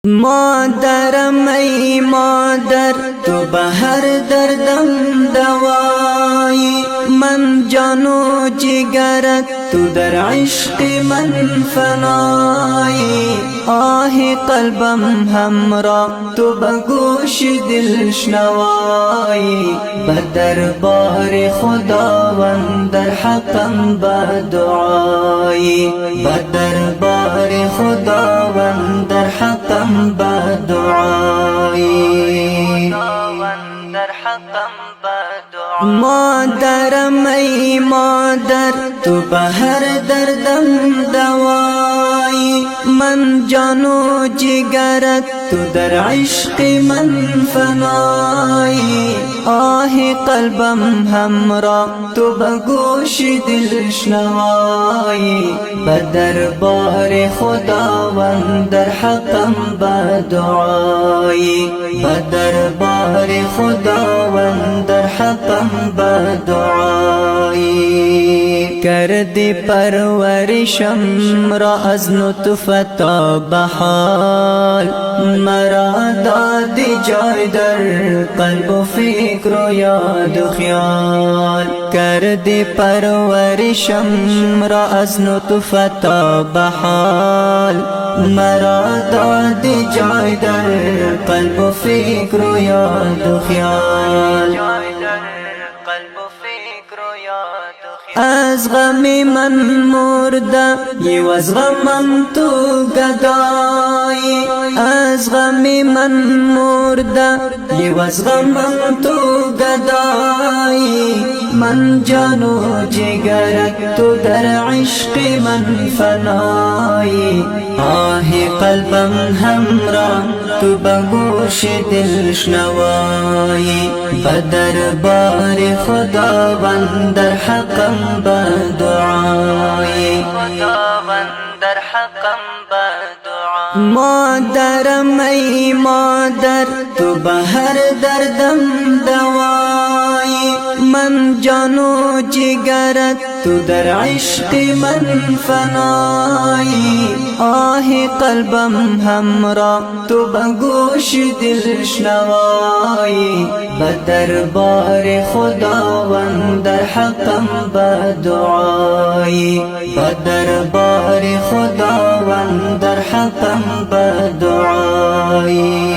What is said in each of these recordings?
مادرم ای مادر تو به هر دردم دوایی، من جان و جگرت تو در عشق من فنایی. آه قلبم همراه تو به گوش دل شنوایی، به دربار خداوند در حقم به دعایی، به دربار خداوند در حقم به دعایی. مادرم ای مادر تو به هر دردم دوایی، من جان و جگرت تو در عشق من فنایی. آه قلبم همراه تو به گوش دل شنوایی، به دربار خداوند در حقم به دعایی، به دربار خداوند در حقم به دعایی. کردی پرورشم را از نطفه تا به حال، مرا دادی جای در قلب و فکر و یاد و خیال. کردی پرورشم را از نطفه تا به حال، مرا دادی جای در قلب و فکر و یاد و خیال. از غم من مرده یو از غمم تو گدایی، از غم من مرده یو از غمم تو گدایی. من جان و جگرت تو در عشق من فنایی. آه قلبم همراه تو به گوش دل شنوایی، به دربار خداوند در حقم به دعایی. مادرم ای مادر تو به هر دردم دوایی، من جان و جگرت تو در عشق من فنایی. آه قلبم همراه تو به گوش دل شنوایی، به دربار خداوند در حقم به دعایی، به دربار خداوند در حقم به دعایی.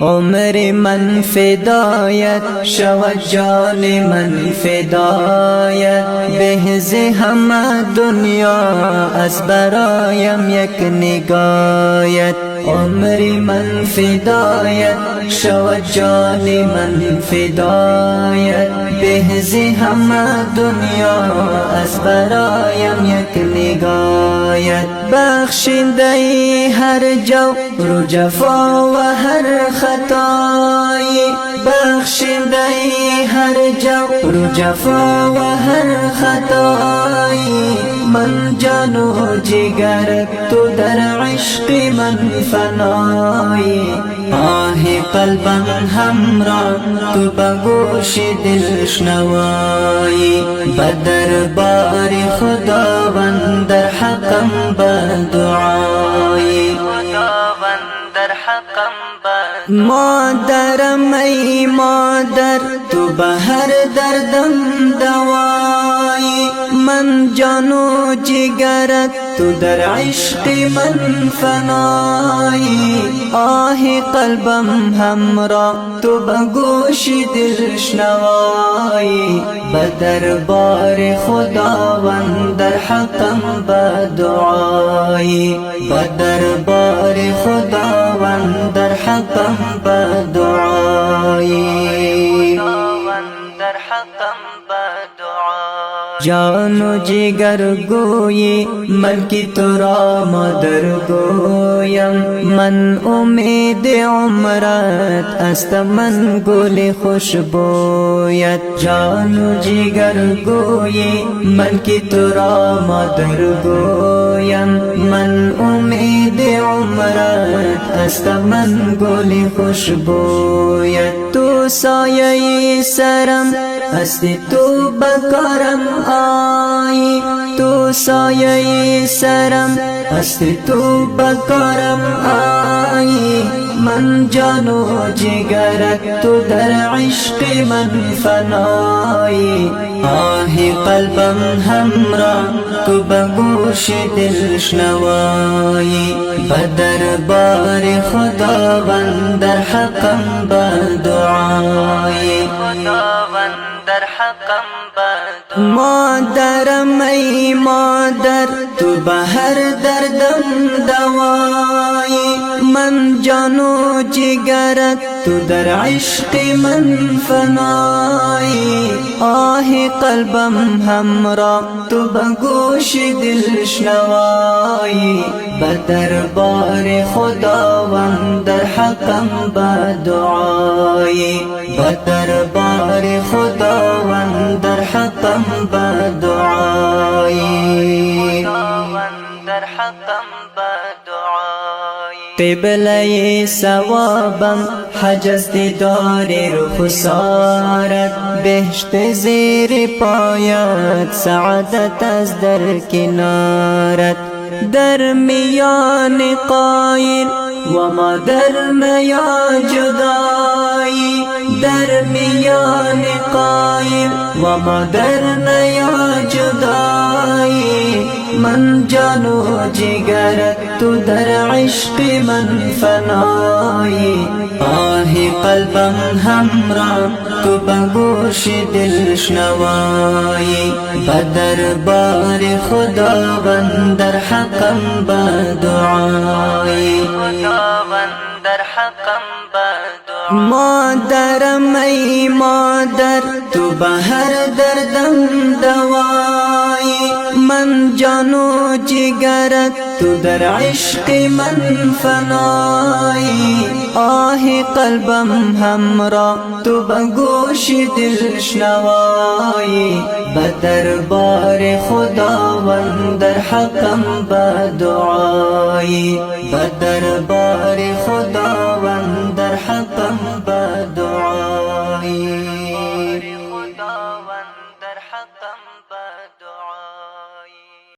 عمر من فدایت شود، جان من فدایت، بهز همه دنیا از برایم یک نگاهت. عمر من فدایت شود، جان من فدایت، بهز همه دنیا از برایم یک نگاهت. بخشنده هر جور و جفا و هر خطایی، بخشنده هر جور و جفا و هر خطایی. من جان و جگرت تو در عشق من فنایی. آه قلبم همراه تو به گوش دل شنوایی، به دربار خداوند در حقم به دعایی. مادرم ای مادر تو به هر دردم دوایی، من جان و جگرت تو در عشق من فنایی. آه قلبم همراه تو به گوش دل شنوایی، به دربار خداوند در حقم به دعایی، به دربار خداوند در حقم به دعایی. جان و جگر گویی من کی تو را مادر گویم، من امید عمرت است من گل خوشبویت. جان و جگر گویی من کی تو را مادر گویم، من امید عمرت است من گل خوشبویت. تو سایه سرم هستی تو بکارم آئی، تو سایه سرم هست تو بکارم آئی من جان و جگرت تو در عشق من فنایی آه قلبم همرا تو بگوش دل شنوایی بدر بار خداوند در حقم بدعایی در حقم مادرم ای مادر تو به هر دردم دوایی من جان و جگرت تو در عشق من فنایی آه قلبم همرا تو به گوش دل شنوایی به دربار خداوند در حقم بدعایی به دربار خداوند در حقم بدعایی در حقم بدعایی قبله ثوابم حجز دیدار رخسارت بهشت زیر پایت سعادت از در کنارت در میان قایل و ما در میا جدایی در میان قایل و ما در میا جدایی من جان و جگرت تو در عشق من فنایی آه قلبم همرا تو بگوش دل شنوایی به دربار خداوند در حقم بدعایی در حقم بدعایی مادرم ای مادر تو به هر دردم دوایی من جان و جگرت تو در عشق من فنایی آه قلبم همرا تو به گوش دل شنوایی به دربار خداوند در حقم بدعایی به دربار خداوند در حقم بدعایی